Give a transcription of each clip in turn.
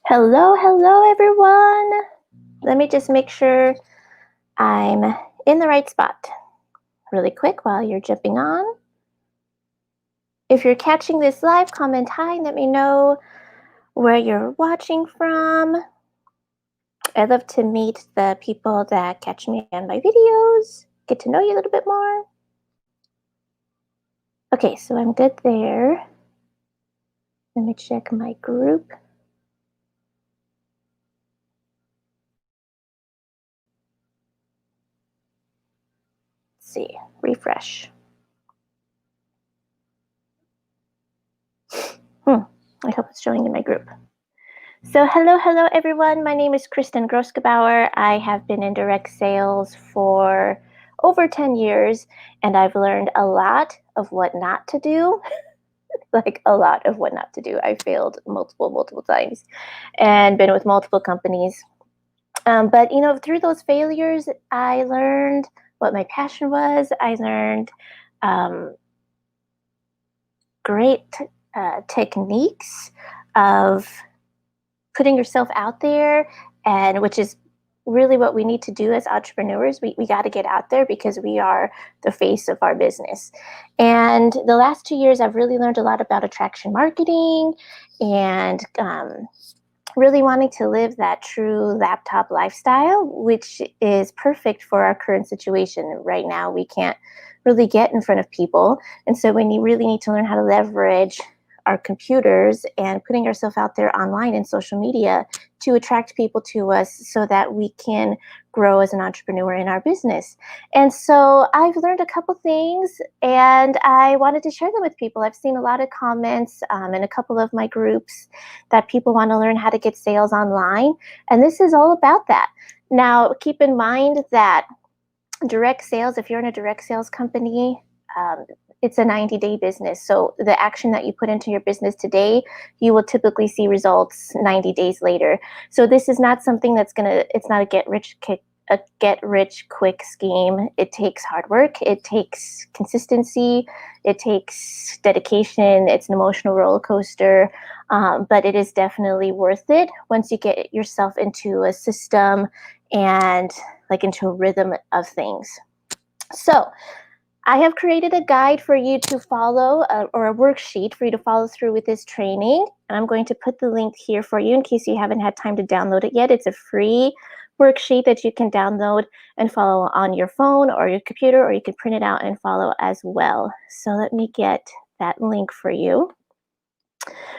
Hello everyone. Let me just make sure I'm in the right spot really quick while you're jumping on. If you're catching this live, comment hi and let me know where you're watching from. I'd love to meet the people that catch me on my videos, get to know you a little bit more. Okay, so I'm good there. Let me check my group. Let's see, refresh. I hope it's showing in my group. So hello everyone. My name is Kristen Groskebauer. I have been in direct sales for over 10 years and I've learned a lot of what not to do. Like a lot of what not to do. I failed multiple times and been with multiple companies. But through those failures, I learned what my passion was. I learned great techniques of putting yourself out there, and which is really what we need to do as entrepreneurs. We got to get out there because we are the face of our business. And the last 2 years, I've really learned a lot about attraction marketing and really wanting to live that true laptop lifestyle, which is perfect for our current situation. Right now, we can't really get in front of people. And so we really need to learn how to leverage our computers and putting ourselves out there online and social media to attract people to us so that we can grow as an entrepreneur in our business. And so I've learned a couple things and I wanted to share them with people. I've seen a lot of comments in a couple of my groups that people want to learn how to get sales online. And this is all about that. Now, keep in mind that direct sales, if you're in a direct sales company, it's a 90-day business. So the action that you put into your business today, you will typically see results 90 days later. So this is not something it's not a get rich quick scheme. It takes hard work. It takes consistency. It takes dedication. It's an emotional roller coaster, but it is definitely worth it once you get yourself into a system and like into a rhythm of things. So I have created a guide for you to follow or a worksheet for you to follow through with this training. And I'm going to put the link here for you in case you haven't had time to download it yet. It's a free worksheet that you can download and follow on your phone or your computer, or you can print it out and follow as well. So let me get that link for you.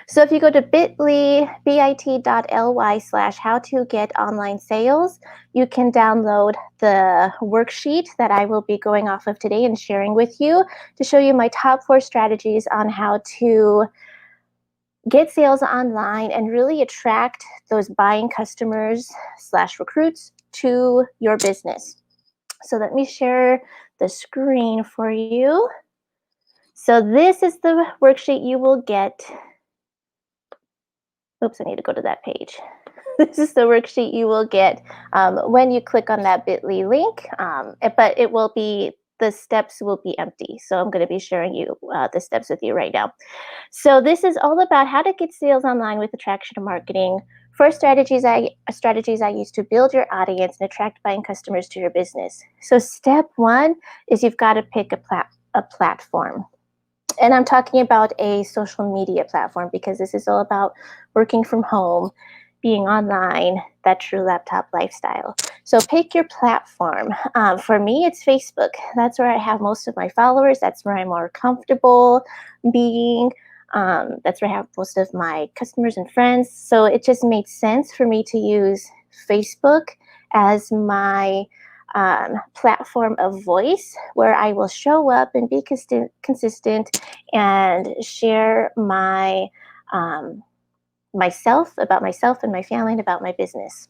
So if you go to bit.ly/how-to-get-online-sales, you can download the worksheet that I will be going off of today and sharing with you to show you my top 4 strategies on how to get sales online and really attract those buying customers/recruits to your business. So let me share the screen for you. So this is the worksheet you will get. Oops, I need to go to that page. This is the worksheet you will get when you click on that bit.ly link, but the steps will be empty. So I'm going to be sharing you the steps with you right now. So this is all about how to get sales online with attraction marketing. First strategies I use to build your audience and attract buying customers to your business. So step 1 is you've got to pick a platform. And I'm talking about a social media platform because this is all about working from home, being online, that true laptop lifestyle. So pick your platform. For me, it's Facebook. That's where I have most of my followers. That's where I'm more comfortable being. That's where I have most of my customers and friends. So it just made sense for me to use Facebook as my platform of voice, where I will show up and be consistent and share myself and my family and about my business.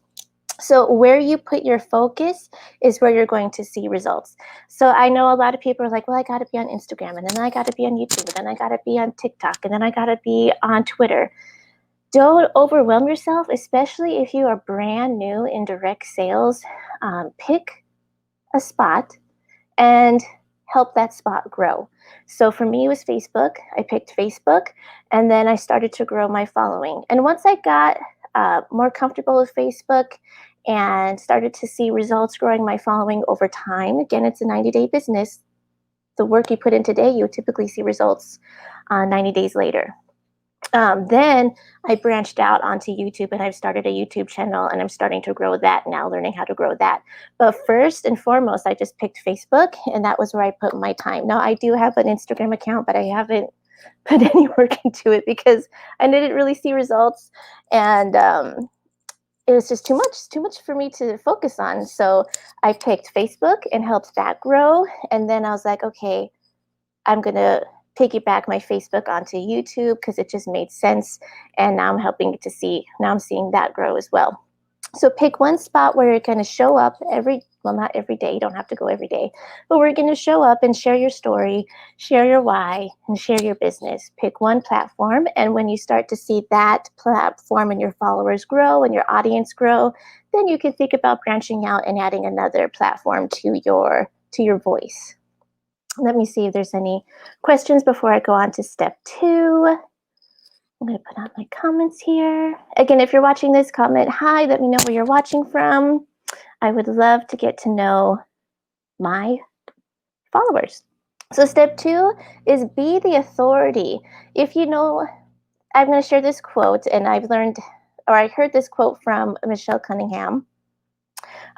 So where you put your focus is where you're going to see results. So I know a lot of people are like, well, I got to be on Instagram, and then I got to be on YouTube, and then I got to be on TikTok, and then I got to be on Twitter. Don't overwhelm yourself, especially if you are brand new in direct sales. Pick a spot and help that spot grow. So for me, it was Facebook. I picked Facebook, and then I started to grow my following. And once I got more comfortable with Facebook and started to see results growing my following over time. Again, it's a 90-day business. The work you put in today, you typically see results 90 days later. Then I branched out onto YouTube and I've started a YouTube channel and I'm starting to grow that now, learning how to grow that. But first and foremost, I just picked Facebook and that was where I put my time. Now, I do have an Instagram account, but I haven't put any work into it because I didn't really see results. And it was just too much for me to focus on. So I picked Facebook and helped that grow. And then I was like, okay, I'm going to piggyback my Facebook onto YouTube because it just made sense. And now now I'm seeing that grow as well. So pick one spot where you're going to show up not every day, you don't have to go every day, but we're going to show up and share your story, share your why, and share your business. Pick one platform. And when you start to see that platform and your followers grow and your audience grow, then you can think about branching out and adding another platform to your voice. Let me see if there's any questions before I go on to step 2. I'm going to put out my comments here. Again, if you're watching this, comment hi, let me know where you're watching from. I would love to get to know my followers. So step 2 is be the authority. If you know, I'm going to share this quote, and I heard this quote from Michelle Cunningham.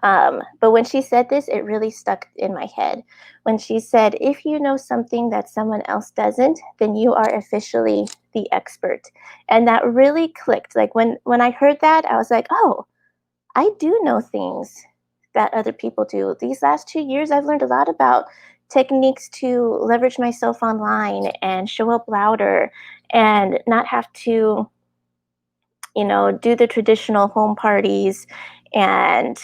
But when she said this, it really stuck in my head. When she said, if you know something that someone else doesn't, then you are officially the expert. And that really clicked. Like when I heard that, I was like, oh, I do know things that other people do. These last 2 years, I've learned a lot about techniques to leverage myself online and show up louder and not have to, do the traditional home parties and,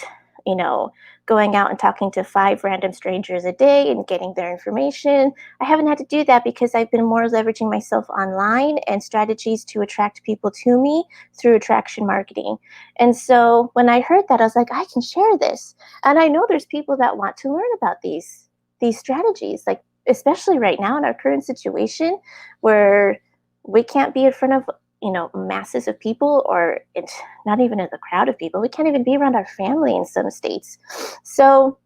going out and talking to 5 random strangers a day and getting their information. I haven't had to do that because I've been more leveraging myself online and strategies to attract people to me through attraction marketing. And so when I heard that, I was like, I can share this. And I know there's people that want to learn about these strategies, like especially right now in our current situation where we can't be in front of masses of people, or it's not even in the crowd of people. We can't even be around our family in some states. So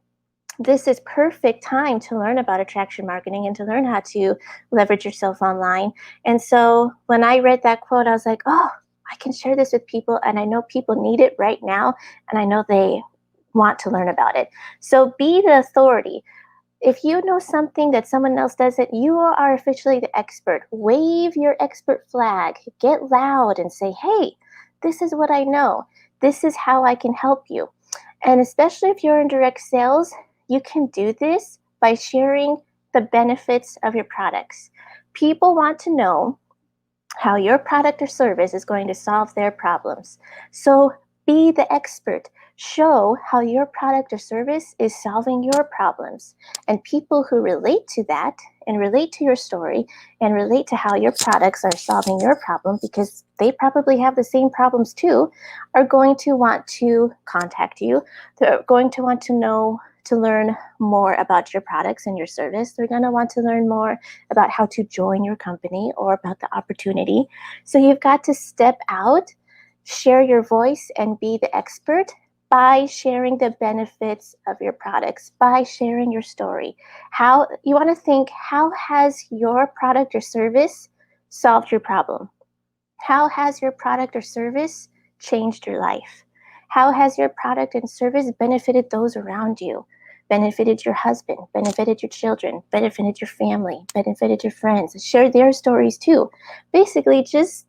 this is perfect time to learn about attraction marketing and to learn how to leverage yourself online. And so when I read that quote, I was like, oh, I can share this with people, and I know people need it right now, and I know they want to learn about it. So be the authority. If you know something that someone else doesn't, you are officially the expert. Wave your expert flag. Get loud and say, hey, this is what I know. This is how I can help you. And especially if you're in direct sales, you can do this by sharing the benefits of your products. People want to know how your product or service is going to solve their problems. So be the expert. Show how your product or service is solving your problems. And people who relate to that and relate to your story and relate to how your products are solving your problem, because they probably have the same problems too, are going to want to contact you. They're going to want to learn more about your products and your service. They're going to want to learn more about how to join your company or about the opportunity. So you've got to step out, share your voice, and be the expert by sharing the benefits of your products, by sharing your story. How you want to think, how has your product or service solved your problem? How has your product or service changed your life? How has your product and service benefited those around you? Benefited your husband, benefited your children, benefited your family, benefited your friends. Share their stories too. Basically, just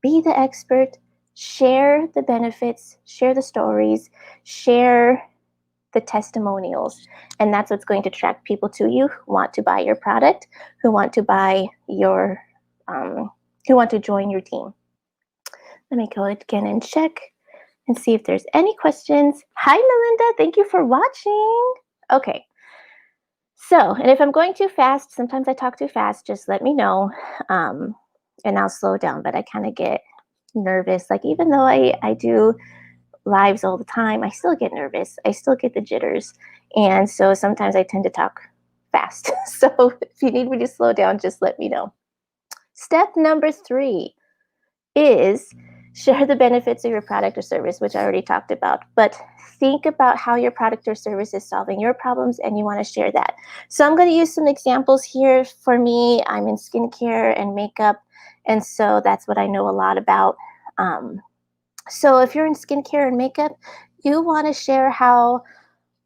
be the expert, share the benefits, share the stories, share the testimonials. And that's what's going to attract people to you who want to buy your product, who want to buy who want to join your team. Let me go again and check and see if there's any questions. Hi, Melinda. Thank you for watching. Okay. So, and if I'm going too fast, sometimes I talk too fast, just let me know, and I'll slow down. But I kind of get nervous. Like, even though I do lives all the time, I still get nervous. I still get the jitters. And so sometimes I tend to talk fast. So if you need me to slow down, just let me know. Step number 3 is Share the benefits of your product or service, which I already talked about, but think about how your product or service is solving your problems and you want to share that. So I'm going to use some examples here. For me, I'm in skincare and makeup, and so that's what I know a lot about. So if you're in skincare and makeup, you want to share how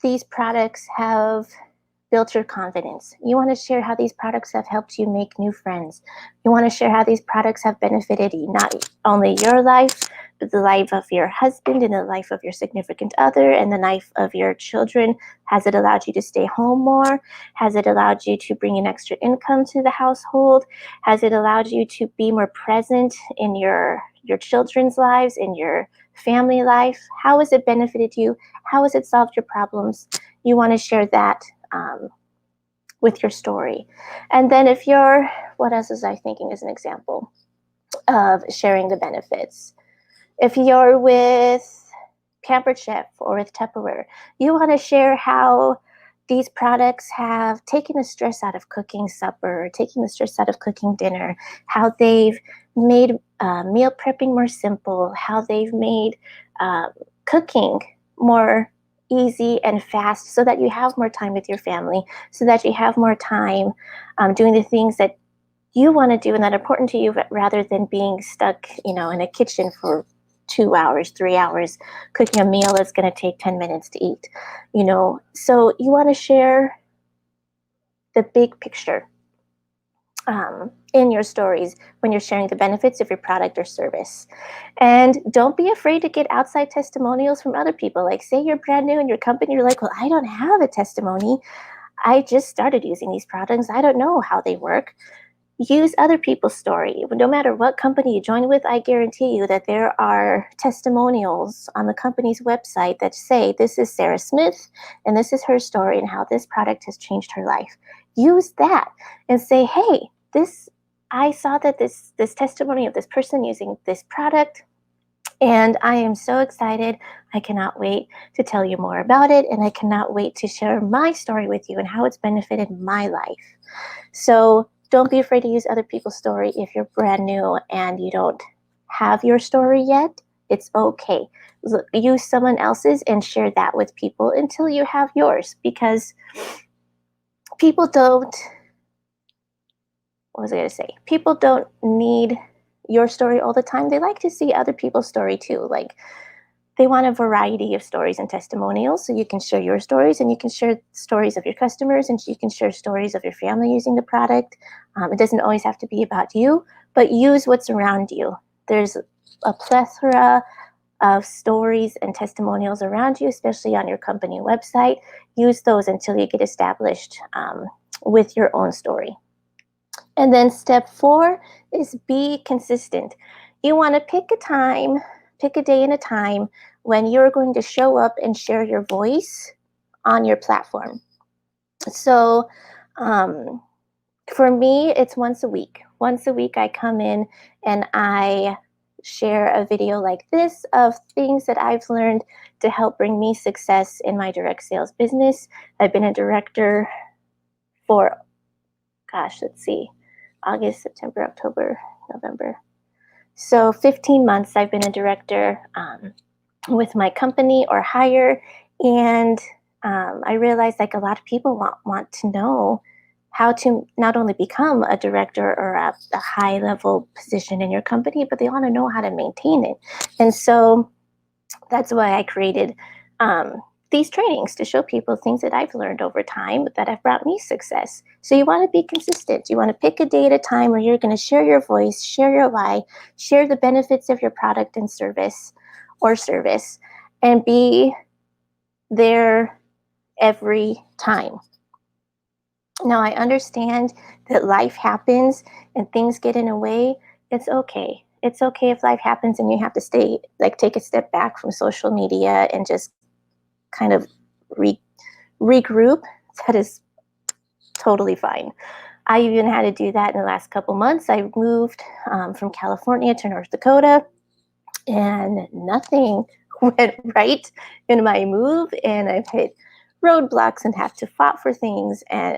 these products have built your confidence. You want to share how these products have helped you make new friends. You want to share how these products have benefited not only your life, but the life of your husband and the life of your significant other and the life of your children. Has it allowed you to stay home more? Has it allowed you to bring in extra income to the household? Has it allowed you to be more present in your children's lives, in your family life? How has it benefited you? How has it solved your problems? You want to share that with your story. And then if you're, what else is I thinking as an example of sharing the benefits? If you're with Pampered Chef or with Tupperware, you want to share how these products have taken the stress out of cooking supper, or taking the stress out of cooking dinner, how they've made meal prepping more simple, how they've made cooking more easy and fast so that you have more time with your family, so that you have more time doing the things that you want to do and that are important to you rather than being stuck, in a kitchen for 2 hours, 3 hours, cooking a meal that's going to take 10 minutes to eat, So you want to share the big picture in your stories when you're sharing the benefits of your product or service. And don't be afraid to get outside testimonials from other people. Like, say you're brand new in your company, you're like, well, I don't have a testimony. I just started using these products. I don't know how they work. Use other people's story. No matter what company you join with, I guarantee you that there are testimonials on the company's website that say, this is Sarah Smith, and this is her story and how this product has changed her life. Use that and say, hey, I saw that this testimony of this person using this product, and I am so excited. I cannot wait to tell you more about it, and I cannot wait to share my story with you and how it's benefited my life. So don't be afraid to use other people's story if you're brand new and you don't have your story yet. It's okay. Use someone else's and share that with people until you have yours, because people don't, what was I going to say? People don't need your story all the time. They like to see other people's story too. Like, they want a variety of stories and testimonials, so you can share your stories and you can share stories of your customers and you can share stories of your family using the product. It doesn't always have to be about you, but use what's around you. There's a plethora of stories and testimonials around you, especially on your company website. Use those until you get established with your own story. And then step 4 is be consistent. You want to pick a day and a time when you're going to show up and share your voice on your platform. So for me, it's once a week. Once a week, I come in and I share a video like this of things that I've learned to help bring me success in my direct sales business. I've been a director for, August, September, October, November. So 15 months I've been a director with my company or higher. And I realized like a lot of people want to know how to not only become a director or a high level position in your company, but they want to know how to maintain it. And so that's why I created these trainings to show people things that I've learned over time that have brought me success. So you want to be consistent. You want to pick a day at a time where you're going to share your voice, share your why, share the benefits of your product and service, and be there every time. Now, I understand that life happens and things get in the way. It's okay. It's okay if life happens and you have to take a step back from social media and just kind of regroup. That is totally fine. I even had to do that in the last couple months. I moved from California to North Dakota, and nothing went right in my move, and I've hit roadblocks and have to fight for things, and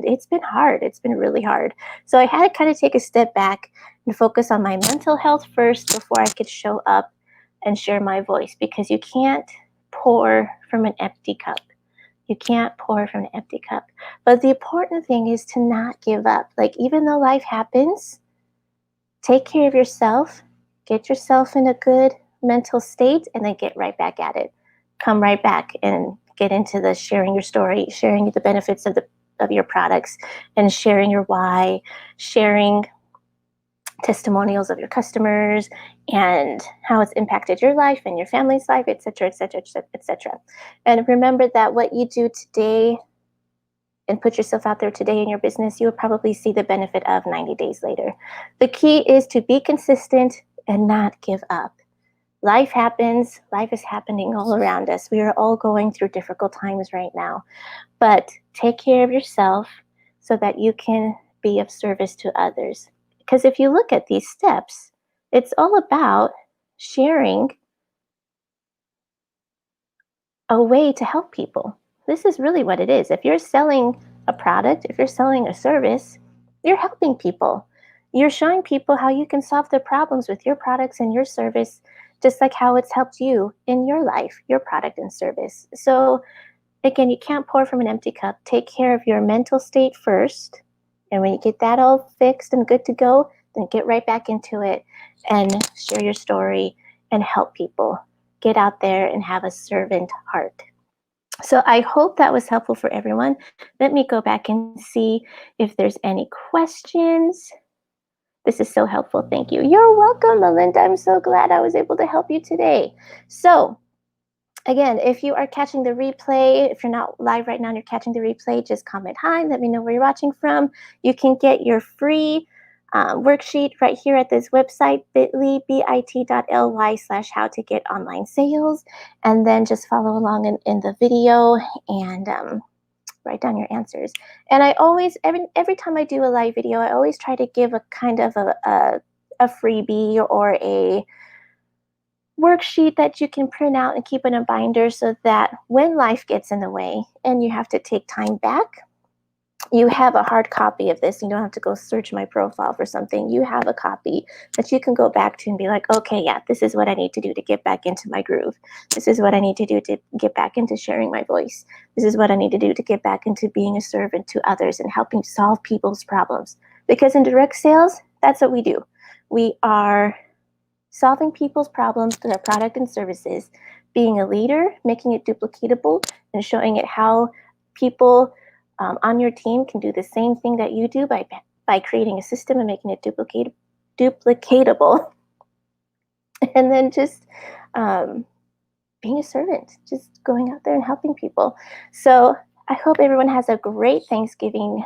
it's been hard. It's been really hard. So I had to kind of take a step back and focus on my mental health first before I could show up and share my voice, because you can't pour from an empty cup. You can't pour from an empty cup. But the important thing is to not give up. Like, even though life happens, take care of yourself, get yourself in a good mental state, and then get right back at it. Come right back and get into the sharing your story, sharing the benefits of your products, and sharing your why, sharing testimonials of your customers and how it's impacted your life and your family's life, et cetera, et cetera, et cetera. And remember that what you do today and put yourself out there today in your business, you will probably see the benefit of 90 days later. The key is to be consistent and not give up. Life happens. Life is happening all around us. We are all going through difficult times right now. But take care of yourself so that you can be of service to others. Because if you look at these steps, it's all about sharing a way to help people. This is really what it is. If you're selling a product, if you're selling a service, you're helping people. You're showing people how you can solve their problems with your products and your service, just like how it's helped you in your life, your product and service. So again, you can't pour from an empty cup. Take care of your mental state first. And when you get that all fixed and good to go, then get right back into it and share your story and help people. Get out there and have a servant heart. So I hope that was helpful for everyone. Let me go back and see if there's any questions. This is so helpful. Thank you. You're welcome, Melinda. I'm so glad I was able to help you today. So again, if you are catching the replay, if you're not live right now and you're catching the replay, just comment hi, let me know where you're watching from. You can get your free worksheet right here at this website, bit.ly/how to get online sales. And then just follow along in the video and write down your answers. And I always, every time I do a live video, I always try to give a kind of a freebie or a worksheet that you can print out and keep in a binder, so that when life gets in the way and you have to take time back, you have a hard copy of this. You don't have to go search my profile for something. You have a copy that you can go back to and be like, okay, yeah, this is what I need to do to get back into my groove. This is what I need to do to get back into sharing my voice. This is what I need to do to get back into being a servant to others and helping solve people's problems. Because in direct sales, that's what we do. We are solving people's problems through our product and services, being a leader, making it duplicatable, and showing it how people on your team can do the same thing that you do by creating a system and making it duplicatable. And then just being a servant, just going out there and helping people. So I hope everyone has a great Thanksgiving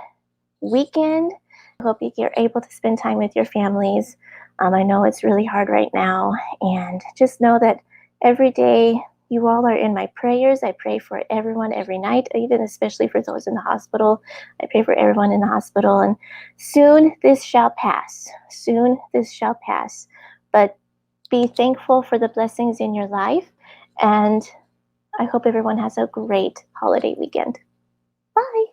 weekend. I hope you're able to spend time with your families. I know it's really hard right now, and just know that every day you all are in my prayers. I pray for everyone every night, even especially for those in the hospital. I pray for everyone in the hospital, and soon this shall pass. Soon this shall pass. But be thankful for the blessings in your life, and I hope everyone has a great holiday weekend. Bye.